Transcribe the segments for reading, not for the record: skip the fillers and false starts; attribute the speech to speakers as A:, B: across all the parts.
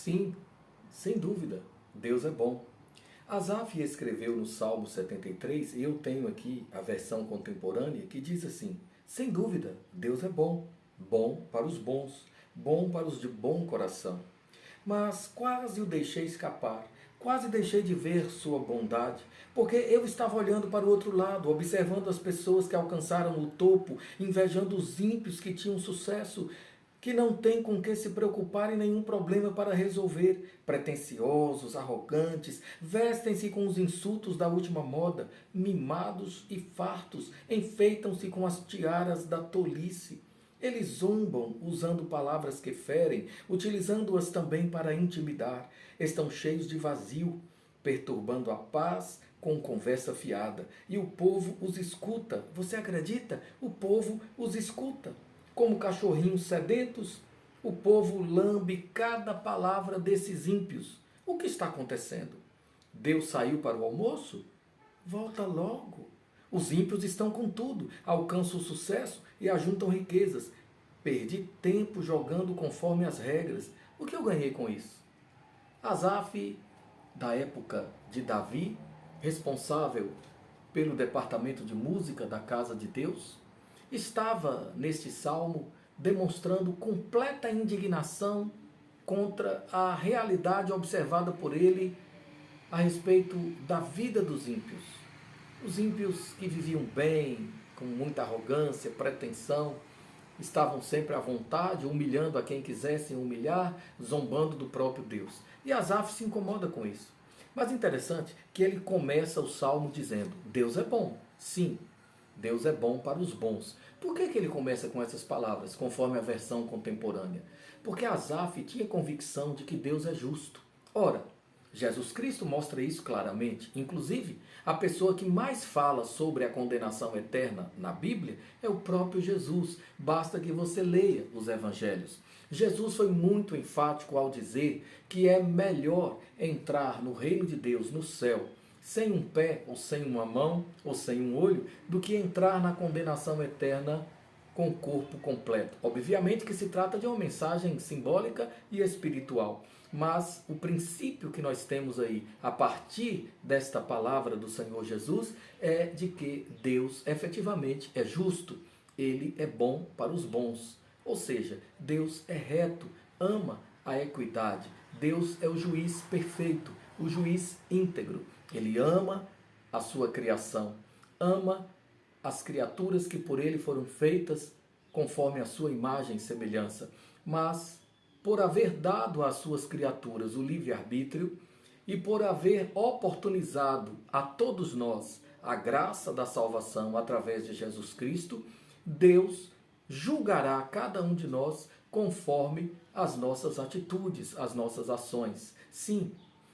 A: Sim, sem dúvida, Deus é bom. Asaf escreveu no Salmo 73, e eu tenho aqui a versão contemporânea, que diz assim: sem dúvida, Deus é bom, bom para os bons, bom para os de bom coração. Mas quase o deixei escapar, quase deixei de ver sua bondade, porque eu estava olhando para o outro lado, observando as pessoas que alcançaram o topo, invejando os ímpios que tinham sucesso, que não têm com que se preocupar e nenhum problema para resolver. Pretensiosos, arrogantes, vestem-se com os insultos da última moda, mimados e fartos, enfeitam-se com as tiaras da tolice. Eles zombam usando palavras que ferem, utilizando-as também para intimidar. Estão cheios de vazio, perturbando a paz com conversa fiada. E o povo os escuta. Você acredita? O povo os escuta. Como cachorrinhos sedentos, o povo lambe cada palavra desses ímpios. O que está acontecendo? Deus saiu para o almoço? Volta logo. Os ímpios estão com tudo, alcançam o sucesso e ajuntam riquezas. Perdi tempo jogando conforme as regras. O que eu ganhei com isso? Asaf, da época de Davi, responsável pelo departamento de música da casa de Deus, estava neste salmo demonstrando completa indignação contra a realidade observada por ele a respeito da vida dos ímpios. Os ímpios que viviam bem, com muita arrogância, pretensão, estavam sempre à vontade, humilhando a quem quisessem humilhar, zombando do próprio Deus. E Asaf se incomoda com isso. Mas interessante que ele começa o salmo dizendo: Deus é bom. Sim, Deus é bom para os bons. Por que ele começa com essas palavras, conforme a versão contemporânea? Porque Asaf tinha convicção de que Deus é justo. Ora, Jesus Cristo mostra isso claramente. Inclusive, a pessoa que mais fala sobre a condenação eterna na Bíblia é o próprio Jesus. Basta que você leia os evangelhos. Jesus foi muito enfático ao dizer que é melhor entrar no reino de Deus, no céu, sem um pé, ou sem uma mão, ou sem um olho, do que entrar na condenação eterna com o corpo completo. Obviamente que se trata de uma mensagem simbólica e espiritual, mas o princípio que nós temos aí, a partir desta palavra do Senhor Jesus, é de que Deus efetivamente é justo, Ele é bom para os bons, ou seja, Deus é reto, ama a equidade, Deus é o juiz perfeito, o juiz íntegro, Ele ama a sua criação, ama as criaturas que por ele foram feitas conforme a sua imagem e semelhança, mas por haver dado às suas criaturas o livre-arbítrio e por haver oportunizado a todos nós a graça da salvação através de Jesus Cristo, Deus julgará cada um de nós conforme as nossas atitudes, as nossas ações. Sim,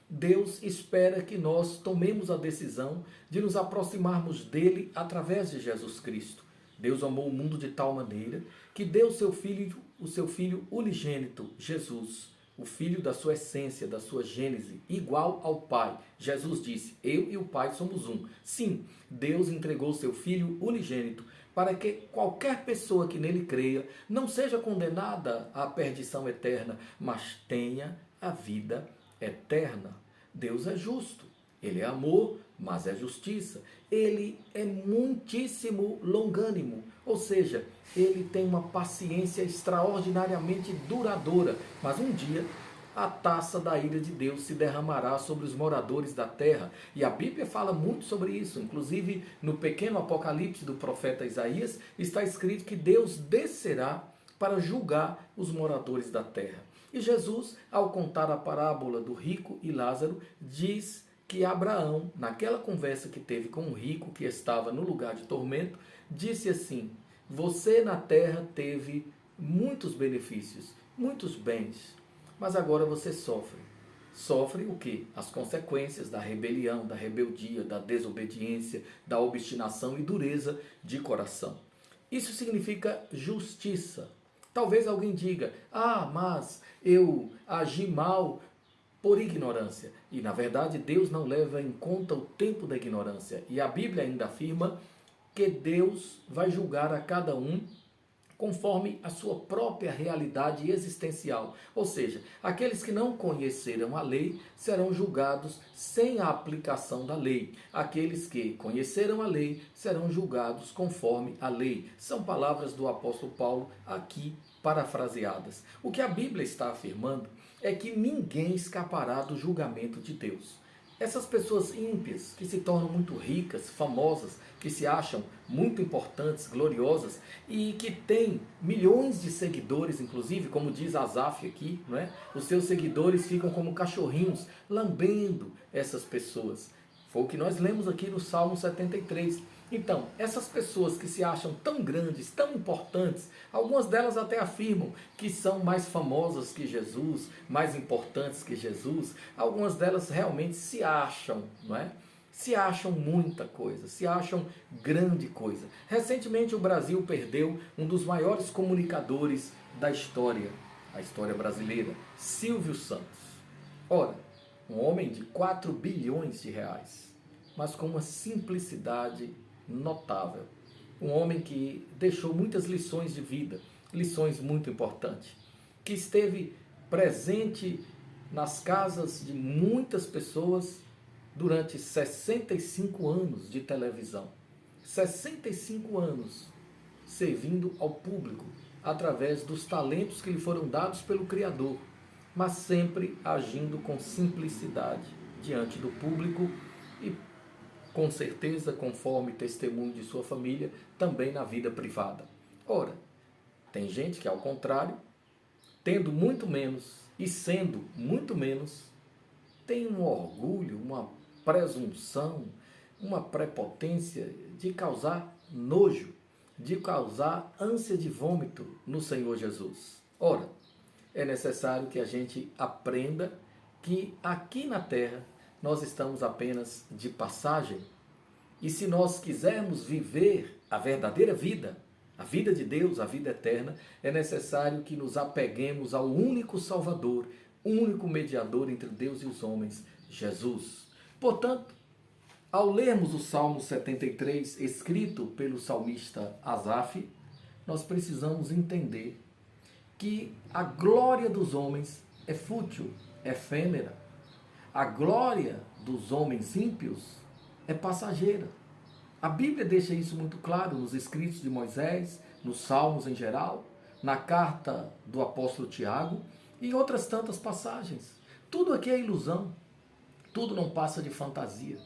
A: Deus espera que nós tomemos a decisão de nos aproximarmos dele através de Jesus Cristo. Deus amou o mundo de tal maneira que deu o seu filho unigênito, Jesus, o filho da sua essência, da sua gênese, igual ao Pai. Jesus disse: eu e o Pai somos um. Sim, Deus entregou o seu filho unigênito para que qualquer pessoa que nele creia não seja condenada à perdição eterna, mas tenha a vida eterna. Deus é justo, Ele é amor, mas é justiça. Ele é muitíssimo longânimo, ou seja, Ele tem uma paciência extraordinariamente duradoura, mas um dia a taça da ira de Deus se derramará sobre os moradores da terra. E a Bíblia fala muito sobre isso. Inclusive, no pequeno Apocalipse do profeta Isaías, está escrito que Deus descerá para julgar os moradores da terra. E Jesus, ao contar a parábola do rico e Lázaro, diz que Abraão, naquela conversa que teve com um rico que estava no lugar de tormento, disse assim: você na terra teve muitos benefícios, muitos bens, mas agora você sofre. Sofre o quê? As consequências da rebelião, da rebeldia, da desobediência, da obstinação e dureza de coração. Isso significa justiça. Talvez alguém diga: mas eu agi mal por ignorância. E na verdade Deus não leva em conta o tempo da ignorância. E a Bíblia ainda afirma que Deus vai julgar a cada um conforme a sua própria realidade existencial. Ou seja, aqueles que não conheceram a lei serão julgados sem a aplicação da lei. Aqueles que conheceram a lei serão julgados conforme a lei. São palavras do apóstolo Paulo aqui parafraseadas. O que a Bíblia está afirmando é que ninguém escapará do julgamento de Deus. Essas pessoas ímpias, que se tornam muito ricas, famosas, que se acham muito importantes, gloriosas e que têm milhões de seguidores, inclusive, como diz Asaf aqui, não é? Os seus seguidores ficam como cachorrinhos, lambendo essas pessoas. Foi o que nós lemos aqui no Salmo 73. Então, essas pessoas que se acham tão grandes, tão importantes, algumas delas até afirmam que são mais famosas que Jesus, mais importantes que Jesus, algumas delas realmente se acham, não é? Se acham muita coisa, se acham grande coisa. Recentemente o Brasil perdeu um dos maiores comunicadores da história, a história brasileira, Silvio Santos. Ora, um homem de 4 bilhões de reais, mas com uma simplicidade notável. Um homem que deixou muitas lições de vida, lições muito importantes, que esteve presente nas casas de muitas pessoas durante 65 anos de televisão. 65 anos servindo ao público através dos talentos que lhe foram dados pelo Criador, mas sempre agindo com simplicidade diante do público e, com certeza, conforme testemunho de sua família, também na vida privada. Ora, tem gente que, ao contrário, tendo muito menos e sendo muito menos, tem um orgulho, uma presunção, uma prepotência de causar nojo, de causar ânsia de vômito no Senhor Jesus. Ora, é necessário que a gente aprenda que aqui na terra nós estamos apenas de passagem. E se nós quisermos viver a verdadeira vida, a vida de Deus, a vida eterna, é necessário que nos apeguemos ao único Salvador, único mediador entre Deus e os homens, Jesus. Portanto, ao lermos o Salmo 73, escrito pelo salmista Asaf, nós precisamos entender que a glória dos homens é fútil, é efêmera. A glória dos homens ímpios é passageira. A Bíblia deixa isso muito claro nos escritos de Moisés, nos Salmos em geral, na carta do apóstolo Tiago e em outras tantas passagens. Tudo aqui é ilusão, tudo não passa de fantasia.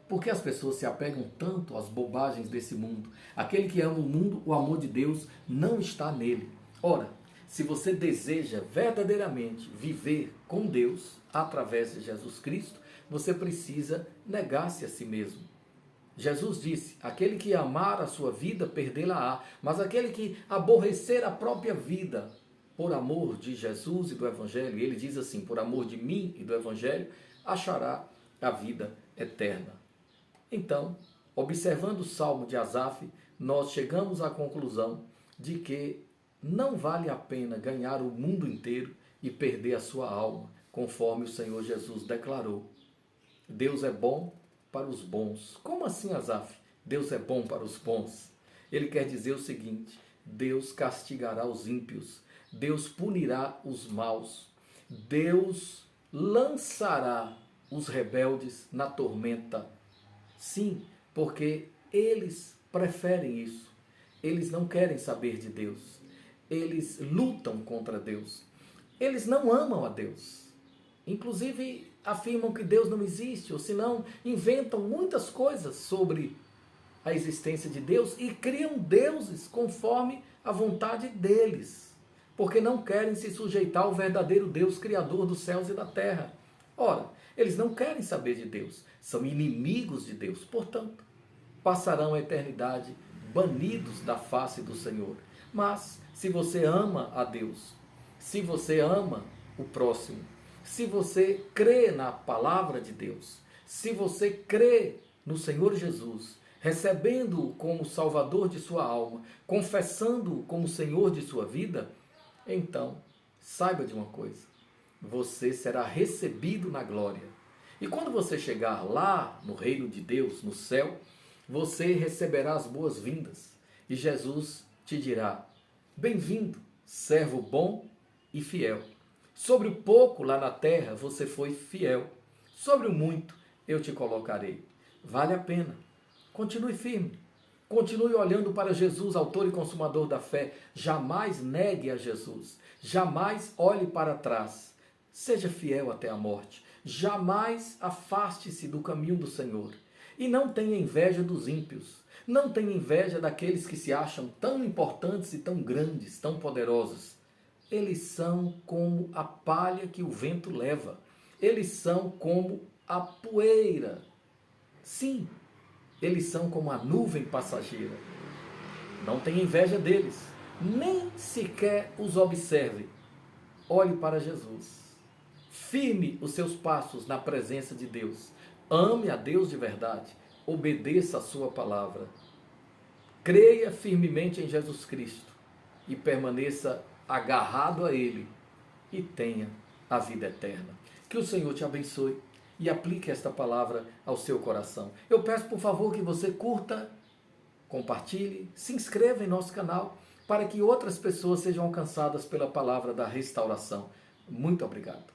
A: Porque as pessoas se apegam tanto às bobagens desse mundo. Aquele que ama o mundo, o amor de Deus não está nele. Ora, se você deseja verdadeiramente viver com Deus através de Jesus Cristo, você precisa negar-se a si mesmo. Jesus disse: aquele que amar a sua vida, perdê-la-á, mas aquele que aborrecer a própria vida por amor de Jesus e do Evangelho, e ele diz assim, por amor de mim e do Evangelho, achará a vida eterna. Então, observando o Salmo de Asaf, nós chegamos à conclusão de que não vale a pena ganhar o mundo inteiro e perder a sua alma, conforme o Senhor Jesus declarou. Deus é bom para os bons. Como assim, Asaf? Deus é bom para os bons. Ele quer dizer o seguinte: Deus castigará os ímpios, Deus punirá os maus, Deus lançará os rebeldes na tormenta. Sim, porque eles preferem isso. Eles não querem saber de Deus. Eles lutam contra Deus. Eles não amam a Deus. Inclusive afirmam que Deus não existe, ou senão inventam muitas coisas sobre a existência de Deus e criam deuses conforme a vontade deles, porque não querem se sujeitar ao verdadeiro Deus, Criador dos céus e da terra. Ora, eles não querem saber de Deus, são inimigos de Deus, portanto, passarão a eternidade banidos da face do Senhor. Mas, se você ama a Deus, se você ama o próximo, se você crê na palavra de Deus, se você crê no Senhor Jesus, recebendo-o como Salvador de sua alma, confessando-o como Senhor de sua vida, então, saiba de uma coisa: você será recebido na glória. E quando você chegar lá no reino de Deus, no céu, você receberá as boas-vindas. E Jesus te dirá: Bem-vindo, servo bom e fiel. Sobre o pouco lá na terra você foi fiel. Sobre o muito eu te colocarei. Vale a pena. Continue firme. Continue olhando para Jesus, autor e consumador da fé. Jamais negue a Jesus. Jamais olhe para trás. Seja fiel até a morte. Jamais afaste-se do caminho do Senhor. E não tenha inveja dos ímpios. Não tenha inveja daqueles que se acham tão importantes e tão grandes, tão poderosos. Eles são como a palha que o vento leva. Eles são como a poeira. Sim, eles são como a nuvem passageira. Não tenha inveja deles. Nem sequer os observe. Olhe para Jesus. Firme os seus passos na presença de Deus. Ame a Deus de verdade. Obedeça a sua palavra. Creia firmemente em Jesus Cristo e permaneça agarrado a Ele e tenha a vida eterna. Que o Senhor te abençoe e aplique esta palavra ao seu coração. Eu peço, por favor, que você curta, compartilhe, se inscreva em nosso canal para que outras pessoas sejam alcançadas pela palavra da restauração. Muito obrigado.